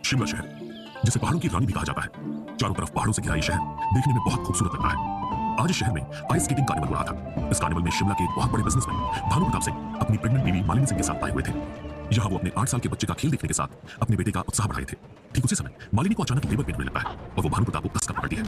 शिमला शहर, जिसे पहाड़ों की रानी भी कहा जाता है, चारों तरफ पहाड़ों से घिरा ये शहर देखने में बहुत खूबसूरत लगता है। आज इस शहर में आइस स्केटिंग कार्निवल हो रहा था। इस कार्निवल में शिमला के बहुत बड़े बिजनेसमैन भानु प्रताप सिंह अपनी प्रेग्नेंट बीवी मालिनी सिंह के साथ आए हुए थे। यहाँ वो अपने 8 साल के बच्चे का खेल देखने के साथ अपने बेटे का उत्साह बढ़ाए थे। ठीक उसी समय मालिनी को अचानक लेबर पेन होने लगता है और वो भानु प्रताप को कसकर पकड़ती है।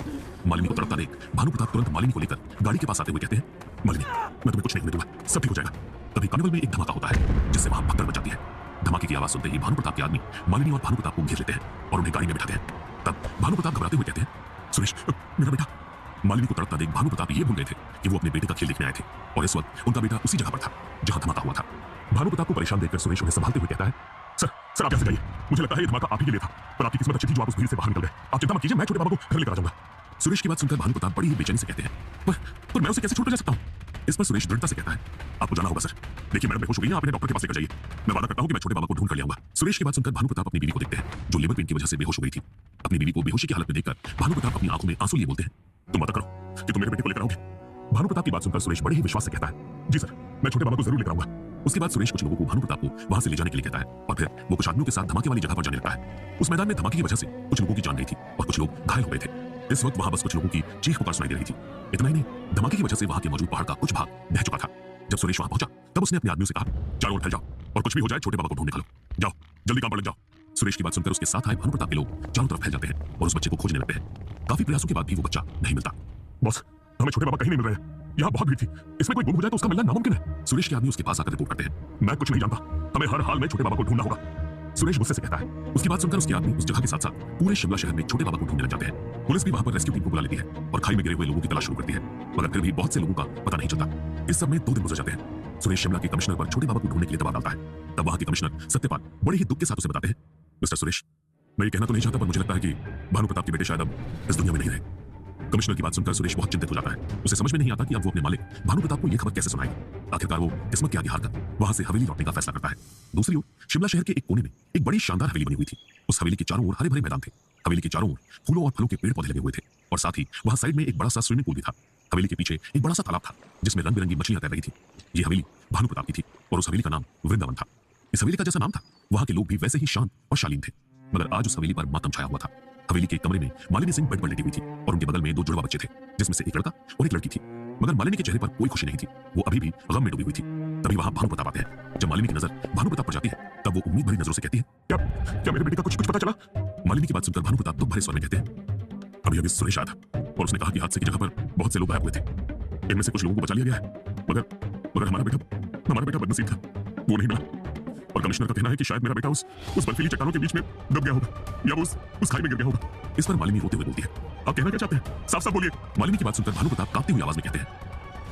मालिनी को तड़पता देख भानु प्रताप तुरंत मालिनी को लेकर गाड़ी के पास आते हुए कहते हैं, मालिनी, मैं तुम्हें कुछ नहीं होने दूंगा, सब ठीक हो जाएगा। तभी कार्निवल में एक धमाका होता है जिससे वहां भगदड़ मच जाती है। धमाके की आवाज सुनते ही भानु प्रताप के आदमी मालिनी और भानु प्रताप को घेर लेते हैं और उन्हें गाड़ी में बिठाते हैं। तब भानु प्रताप घबराते हुए कहते हैं, सुरेश, मेरा बेटा। मालिनी को तड़पता देख भानु प्रताप ये भूल गए थे कि वो अपने बेटे का खेल देखने आए थे और इस वक्त उनका बेटा उसी जगह पर था जहां धमाका हुआ था। भानु प्रताप को परेशान देखकर सुरेश उन्हें संभालते हुए कहता है, सर आप कैसे जाइए, मुझे लगता है ये धमाका आप ही के लिए था, पर आपकी किस्मत अच्छी थी जो आप उस भीड़ से बाहर निकल गए। आप चिंता मत कीजिए, मैं छोटे बाबा को घर लेकर आ जाऊंगा। सुरेश की बात सुनकर भानु प्रताप बड़ी ही बेचैनी से कहते हैं, पर मैं उसे कैसे छोड़ जा सकता हूं? इस पर सुरेश दृढ़ता से कहता है, आपको जाना होगा सर। देखिए मैडम बेहोश हो गई है, आप इन्हें डॉक्टर के पास लेकर जाइए। मैं वादा करता हूं कि मैं छोटे बाबा को ढूंढ कर ले आऊंगा। सुरेश की बात सुनकर भानु प्रताप अपनी बीवी को देखते हैं जो लेबर पेन की वजह से बेहोश हो गई थी। अपनी बीवी को बेहोशी की हालत में देखकर भानु प्रताप अपनी आंखों में आंसू लिए बोलते हैं, तुम वादा करो कि तुम मेरे बेटे को लेकर आओगे। भानु प्रताप की बात सुनकर सुरेश बड़े ही विश्वास से कहता है, जी सर, मैं छोटे बाबा को जरूर लेकर आऊंगा। उसके बाद सुरेश कुछ लोगों को भानु प्रताप को वहां से ले जाने के लिए कहता है और फिर वो कुछ आदमियों के साथ धमाके वाली जगह पर जाने लगता है। उस मैदान में धमाके की वजह से कुछ लोगों की जान गई थी और कुछ लोग घायल हो गए थे। इस वक्त वहां बस कुछ लोगों की चीख पुकार सुनाई दे रही थी। इतना ही नहीं, धमाके की वजह से वहां के मौजूद पहाड़ का कुछ भाग ढह चुका था। जब सुरेश वहां पहुंचा तब उसने अपने आदमियों से कहा, चारों ओर फैल जाओ और कुछ भी हो जाए छोटे बाबा को ढूंढ निकालो। जाओ, जल्दी काम पर लग जाओ। सुरेश की बात सुनकर उसके साथ आए भानु प्रताप के लोग चारों तरफ फैल जाते हैं और उस बच्चे को खोजने लगते हैं। काफी प्रयासों के बाद भी वो बच्चा नहीं मिलता। बॉस, हमें छोटे बाबा कहीं नहीं मिल रहे हैं। यहाँ बहुत भीड़ थी, इसमें कोई गुम हो जाए तो उसका मिलना नामुमकिन है। सुरेश के आदमी उसके पास आकर रिपोर्ट करते हैं, मैं कुछ नहीं जानता, हमें हर हाल में छोटे बाबा को ढूंढना होगा। सुरेश गुस्से से कहता है। उसकी बात सुनकर उसके आदमी उस जगह के साथ साथ पूरे शिमला शहर में छोटे बाबा को ढूंढने लग जाते हैं। पुलिस भी वहां पर रेस्क्यू टीम को बुला लेती है और खाई में गिरे हुए लोगों की तलाश शुरू करती है, मगर फिर भी बहुत से लोगों का पता नहीं चलता। इस सब में 2 दिन गुजर जाते हैं। सुरेश शिमला के कमिश्नर पर छोटे बाबा को ढूंढने के लिए दबाव डालता है। तब वहां के कमिश्नर सत्यपाल बड़े ही दुख के साथ उसे बताते हैं, मिस्टर सुरेश, मैं ये कहना तो नहीं चाहता पर मुझे लगता है कि भानु प्रताप के बेटे शायद अब इस दुनिया में नहीं रहे। कमिश्नर की बात सुनकर सुरेश बहुत चिंतित हो जाता है। उसे समझ में नहीं आता कि अब वो अपने मालिक भानु प्रताप को यह खबर कैसे सुनाएगा। आखिरकार वो किस्मत के आगे हारकर वहां से हवेली लौटने का फैसला करता है। दूसरी ओर शिमला शहर के एक कोने में एक बड़ी शानदार हवेली बनी हुई थी। उस हवेली के चारों ओर हरे भरे मैदान थे। हवेली के चारों ओर फूलों और फलों के पेड़ पौधे लगे हुए थे और साथ ही वहां साइड में एक बड़ा सा स्विमिंग पूल भी था। हवेली के पीछे एक बड़ा सा तालाब था जिसमें रंग बिरंगी मछलियां तैर रही थी। ये हवेली भानु प्रताप की थी और उस हवेली का नाम वृंदावन था। इस हवेली का जैसा नाम था वहां के लोग भी वैसे ही शांत और शालीन थे, मगर आज उस हवेली पर मातम छाया हुआ था। हवेली के कमरे में मालिनी सिंह बेड पर लेटी हुई थी और उनके बगल में 2 जुड़वा बच्चे थे जिसमें से एक लड़का और एक लड़की थी, मगर मालिनी के चेहरे पर कोई खुशी नहीं थी, वो अभी भी गम में डूबी हुई थी। तभी वहां भानु प्रताप आते हैं। जब मालिनी की नजर भानु प्रताप पर जाती है तब वो उम्मीद भरी नजरों से कहती है, क्या मेरे बेटे का कुछ पता चला? मालिनी की बात सुनकर भानु प्रताप दुख भरे स्वर में कहते हैं, अभी सुरेश आया था और उसने कहा कि हादसे की जगह पर बहुत से लोग गायब हुए थे। इनमें से कुछ लोगों को बचा लिया गया है, मगर हमारा बेटा बदनसीब था, वो नहीं मिला। और कमिश्नर का कहना है कि शायद मेरा बेटा उस बर्फीली चट्टानों के बीच में दब गया होगा या वो उस खाई में गिर गया होगा। इस पर मालिनी रोते हुए बोलती है, आप कहना क्या चाहते हैं? साफ साफ बोलिए। मालिनी की बात सुनकर भानु प्रताप कांपती हुई आवाज में कहते हैं,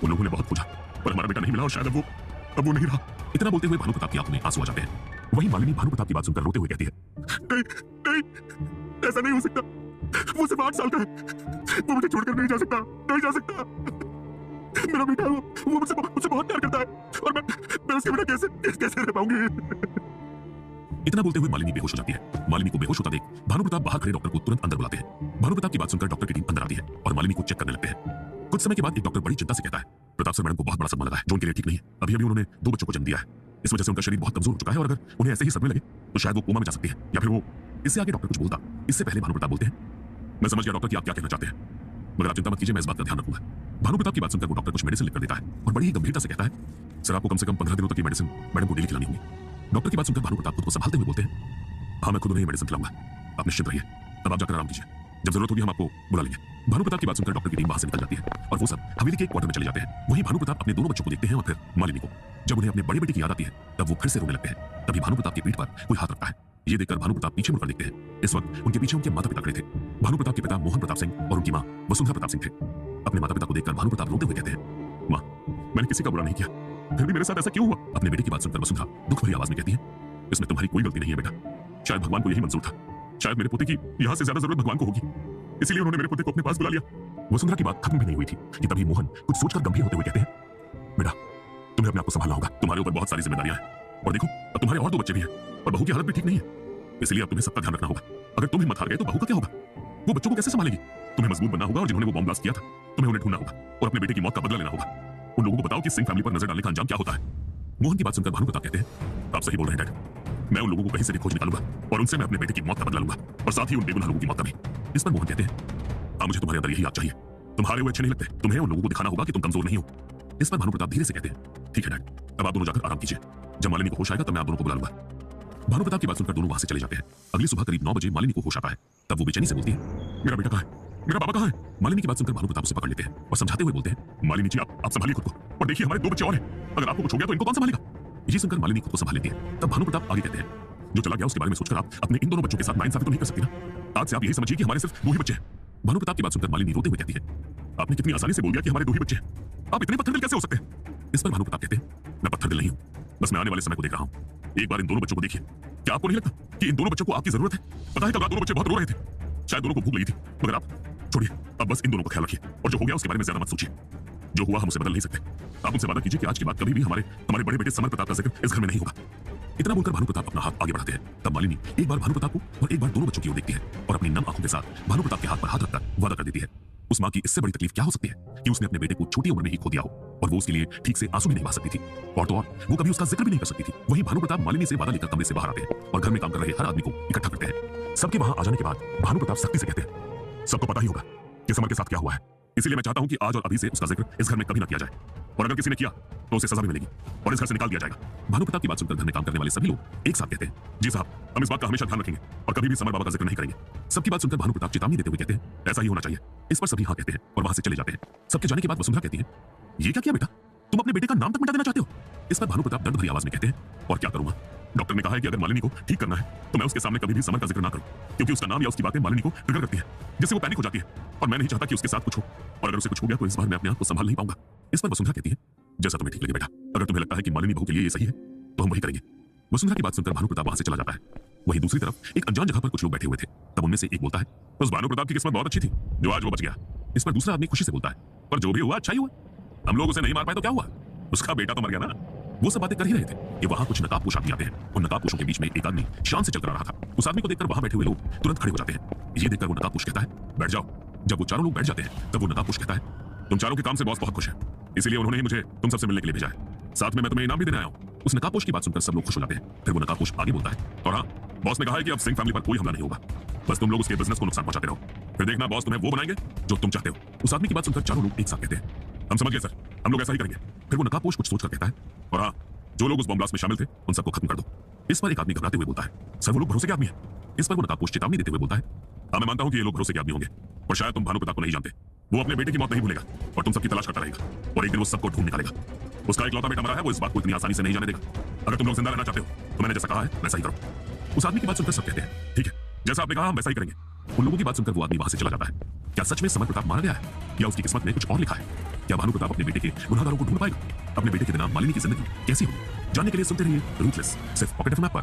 उन लोगों ने बहुत खोजा पर हमारा बेटा नहीं मिला और शायद अब वो नहीं रहा। इतना बोलते हुए भानु प्रताप की आंखों में आंसू आ जाते हैं। वहीं मालिनी भानु प्रताप की बात सुनकर रोते हुए कहती है, नहीं, ऐसा नहीं हो सकता, वो सिर्फ 8 साल का है, वो मुझे छोड़कर नहीं जा सकता। मेरा बेटा वो मुझसे बहुत प्यार करता है और मैं उसके बिना कैसे रह पाऊंगी। इतना बोलते हुए मालिनी बेहोश हो जाती है। मालिनी को बेहोश होता देख भानु प्रताप बाहर खड़े डॉक्टर को तुरंत अंदर बुलाते हैं। भानु प्रताप की बात सुनकर डॉक्टर की टीम अंदर आती है और मालिनी को चेक करने लगते हैं। कुछ समय के बाद एक डॉक्टर बड़ी चिंता से कहता है, प्रताप सर, मैडम को बहुत बड़ा सदमा लगा है जो उनके लिए ठीक नहीं है। अभी उन्होंने 2 बच्चों को जन्म दिया है, इस वजह से उनका शरीर बहुत कमजोर हो चुका है और अगर उन्हें ऐसे ही सदमे लगे तो शायद वो कोमा में जा सकती है या फिर वो। इससे आगे डॉक्टर कुछ बोलता इससे पहले भानु प्रताप बोलते हैं, मैं समझ गया डॉक्टर कि आप क्या कहना चाहते हैं, मगर आप चिंता मत कीजिए, मैं इस बात का ध्यान रखूंगा। भानु प्रताप की बात सुनकर वो डॉक्टर कुछ मेडिसिन लिखकर देता है और बड़ी ही गंभीरता से कहता है, सर आपको कम से कम 15 दिनों तक की मेडिसिन मैडम को डेली खिलानी होगी। डॉक्टर की बात सुनकर भानु प्रताप खुद को संभालते हुए बोलते हैं, हाँ मैं खुद उन्हें मेडिसिन खिलाऊंगा, आप निश्चिंत रहिए, अब आप जाकर आराम कीजिए, जब जरूरत होगी हम आपको बुला लेंगे। भानु प्रताप की बात सुनकर डॉक्टर की टीम वहां से निकल जाती है और वो सब हवेली के एक क्वार्टर में चले जाते हैं। वहीं भानु प्रताप अपने दोनों बच्चों को देखते हैं और फिर मालिनी को। जब उन्हें अपने बड़े बेटे की याद आती है तब वो फिर से रोने लगते हैं। तभी भानु प्रताप की पीठ पर कोई हाथ रखता है। ये देखकर भानु प्रताप पीछे मुड़कर देखते हैं। इस वक्त उनके पीछे उनके माता पिता खड़े थे। भानु प्रताप के पिता मोहन प्रताप सिंह और उनकी मां वसुंधरा प्रताप सिंह थे। अपने माता पिता को देखकर भानु प्रताप रोते हुए कहते हैं, मां, मैंने किसी का बुरा नहीं किया, फिर भी मेरे साथ ऐसा क्यों हुआ? अपने बेटे की बात सुनकर वसुंधरा दुख भरी आवाज में कहती है, इसमें तुम्हारी कोई गलती नहीं है बेटा, शायद भगवान को यही मंजूर था, शायद मेरे पोते की यहां से ज्यादा जरूरत भगवान को होगी, इसलिए उन्होंने मेरे पोते को अपने पास बुला लिया। वसुंधरा की बात खत्म भी नहीं हुई थी कि तभी मोहन कुछ सोचकर गंभीर होते हुए कहते हैं, बेटा तुम्हें अपने आप को संभालना होगा, तुम्हारे ऊपर बहुत सारी जिम्मेदारियां हैं और देखो अब तुम्हारे और 2 बच्चे भी हैं और बहू की हालत भी ठीक नहीं है, इसलिए अब तुम्हें सबका ध्यान रखना होगा। अगर तुम हिम्मत हार गए तो बहू का क्या होगा? वो बच्चों को कैसे संभालेगी? तुम्हें मजबूत बनना होगा और जिन्होंने वो बॉम्ब ब्लास्ट किया था तुम्हें उन्हें ढूंढना होगा और अपने बेटे की मौत का बदला लेना होगा। उन लोगों को बताओ कि सिंह फैमिली पर नजर डालने का अंजाम क्या होता है। मोहन की बात सुनकर भानु प्रताप कहते हैं, आप सही बोल रहे हैं डैड, मैं उन लोगों को कहीं से भी खोज निकालूंगा और उनसे मैं अपने बेटे की मौत का बदला लूंगा और साथ ही उन बेगुनाह लोगों की मौत का भी। इस पर मोहन कहते हैं, हाँ मुझे तुम्हारे अंदर यही आग चाहिए, तुम हारे हुए अच्छे नहीं लगते, तुम्हें उन लोगों को दिखाना होगा कि तुम कमजोर नहीं हो। इस पर भानु प्रताप धीरे से कहते हैं, ठीक है डैड, अब आप दोनों जाकर आराम कीजिए, जब मालिनी को होश आएगा तब मैं आप दोनों को बुला लूंगा। भानु प्रताप की बात सुनकर दोनों वहां से चले जाते हैं। अगली सुबह करीब 9 बजे मालिनी को होश आता है। तब वो बेचैनी से बोलती है, मेरा बेटा कहाँ है, मेरा बाबा कहाँ है। मालिनी की बात सुनकर भानु प्रताप उसे पकड़ लेते हैं और समझाते हुए बोलते हैं, मालिनी जी आप संभालिए खुद को, और देखिए हमारे 2 बच्चे और हैं, अगर आपको कुछ हो गया तो इनको कौन संभालेगा। ये सुनकर मालिनी खुद को संभाल लेती है। तब भानु प्रताप आगे कहते हैं, जो चला गया उसके बारे में सोचकर आप अपने इन दोनों बच्चों के साथ नाइंसाफी तो नहीं कर सकती ना। आज से आप यही समझिए कि हमारे सिर्फ 2 ही बच्चे हैं। भानु प्रताप की बात सुनकर मालिनी रोते हुए कहती है, आपने कितनी आसानी से बोल दिया कि हमारे 2 ही बच्चे हैं, आप इतने पत्थर दिल कैसे हो सकते हैं। इस पर भानु प्रताप कहते हैं, मैं पत्थर दिल नहीं हूं, बस मैं आने वाले समय को देख रहा हूं। एक बार इन दोनों बच्चों को देखिए, क्या आपको नहीं लगता कि इन दोनों बच्चों को आपकी जरूरत है। पता है कल रात दोनों बच्चे बहुत रो रहे थे, शायद दोनों को भूख लगी थी, मगर आप छोड़िए, अब बस इन दोनों का ख्याल रखिए और जो हो गया उसके बारे में ज्यादा मत सोचिए। जो हुआ हम उसे बदल नहीं सकते। आप उनसे वादा कीजिए कि आज के बाद कभी भी हमारे बड़े बेटे समर प्रताप का जिक्र इस घर में नहीं होगा। इतना बोलकर भानु प्रताप अपना हाथ आगे बढ़ाते हैं। तब मालिनी एक बार भानु प्रताप को और एक बार दोनों बच्चों की ओर देखती है और अपनी नम आंखों के साथ भानु प्रताप के हाथ पर हाथ रखकर वादा कर देती है। उस मां की इससे बड़ी तकलीफ क्या हो सकती है कि उसने अपने बेटे को छोटी उम्र में ही खो दिया हो और वो उसके लिए ठीक से आंसू भी नहीं बहा सकती थी, और तो और वो कभी उसका जिक्र भी नहीं कर सकती थी। वहीं भानु प्रताप मालिनी से वादा लेकर कमरे से बाहर आते हैं और घर में काम कर रहे हर आदमी को इकट्ठा करते हैं। सबके वहां आ जाने के बाद भानु प्रताप सख्ती से कहते हैं, सबको पता ही होगा कि समर के साथ क्या हुआ है, इसीलिए मैं चाहता हूं कि आज और अभी से उसका जिक्र इस घर में कभी ना किया जाए, और अगर किसी ने किया तो उसे सजा भी मिलेगी और इस घर से निकाल दिया जाएगा। भानु प्रताप की बात सुनकर घर में काम करने वाले सभी लोग एक साथ कहते हैं, जी साहब, हम इस बात का हमेशा ध्यान रखेंगे और कभी भी समर बाबा का जिक्र नहीं करेंगे। सबकी बात सुनकर भानु प्रताप चेतावनी देते हुए कहते हैं, ऐसा ही होना चाहिए। इस पर सभी हाँ कहते हैं और वहां से चले जाते हैं। सबके जाने के बाद वसुंधरा कहती है, ये क्या किया बेटा, तुम अपने बेटे का नाम तक मिटा देना चाहते हो। इस पर भानु प्रताप दर्द भरी आवाज में कहते हैं, और क्या करूंगा, डॉक्टर ने कहा है कि अगर मालिनी को ठीक करना है तो मैं उसके सामने कभी भी समर का जिक्र ना करूं, क्योंकि उसका नाम या उसकी बातें मालिनी को ट्रिगर करती है, जिससे वो पैनिक हो जाती है, और मैं नहीं चाहता कि उसके साथ कुछ हो, और अगर उसे कुछ हो गया तो इस बार मैं अपने आप को संभाल नहीं पाऊंगा। इस पर वसुंधरा कहती है, जैसा तुम्हें ठीक लगे बेटा, अगर तुम्हें लगता है कि मालिनी बहू के लिए ये सही है तो हम वही करेंगे। वसुंधरा की बात सुनकर भानु प्रताप वहां से चला जाता है। वहीं दूसरी तरफ एक अनजान जगह पर कुछ लोग बैठे हुए थे। तब उनमें से एक बोलता है, उस भानु प्रताप की किस्मत बहुत अच्छी थी जो आज वो बच गया। इस पर दूसरा आदमी खुशी से बोलता है, पर जो भी हुआ अच्छा ही हुआ, हम लोग उसे नहीं मार पाए तो क्या हुआ, उसका बेटा तो मर गया ना। वो सब बातें कर ही रहे थे कि वहां कुछ नकाबपोश आदमी आते हैं और नकाबपोशों के बीच में एक आदमी शान से चलकर आ रहा था। उस आदमी को देखकर वहां बैठे हुए लोग तुरंत खड़े हो जाते हैं। ये देखकर वो नकाबपोश कहता है, बैठ जाओ। जब वो चारों लोग बैठ जाते हैं तब वो नकाबपोश कहता है, तुम चारों के काम से बॉस बहुत खुश है, इसीलिए उन्होंने ही मुझे तुम सबसे मिलने के लिए भेजा है, साथ में मैं तुम्हें इनाम भी देने आया हूं। उस नकाबपोश की बात सुनकर सब लोग खुश हो जाते हैं। फिर वो नकाबपोश आगे बोलता है, और हाँ, बॉस ने कहा है कि अब सिंह फैमिली पर कोई हमला नहीं होगा, बस तुम लोग उसके बिजनेस को नुकसान पहुंचाते रहो, फिर देखना बॉस तुम्हें वो बनाएंगे जो तुम चाहते हो। उस आदमी की बात सुनकर चारों लोग एक साथ कहते हैं, हम समझ गए सर, हम लोग ऐसा ही करेंगे। फिर वो नकाबपोश कुछ सोचकर कहता है, और हाँ, जो लोग उस बम ब्लास्ट में शामिल थे उन सबको खत्म कर दो। इस पर एक आदमी घबराते हुए बोलता है, सर वो लोग भरोसे के आदमी हैं। इस पर वो नकाबपोश चेतावनी देते हुए बोलता है, हाँ मैं मानता हूं कि ये लोग भरोसे के आदमी होंगे, पर शायद तुम भानु प्रताप को नहीं जानते। वो अपने बेटे की मौत नहीं भूलेगा और तुम सबकी तलाश करता रहेगा, और एक दिन वो सबको ढूंढ निकालेगा। उसका इकलौता बेटा मरा है, वो इस बात को इतनी आसानी से नहीं जाने देगा। अगर तुम लोग जिंदा रहना चाहते हो तो मैंने जैसा कहा है वैसा ही करो। उस आदमी की बात सुनकर सब कहते हैं, ठीक है, जैसा आपने कहा हम वैसा ही करेंगे। उन लोगों की बात सुनकर वो आदमी वहां से चला जाता है। क्या सच में समर प्रताप मारा गया है या उसकी किस्मत में कुछ और लिखा है? क्या भानु प्रताप अपने बेटे के गुनहगारों को ढूंढ पाएगा? अपने बेटे के बिना मालिनी की जिंदगी कैसी होगी? जानने के लिए सुनते रहिए रूथलेस, सिर्फ पॉकेट एफएम पर।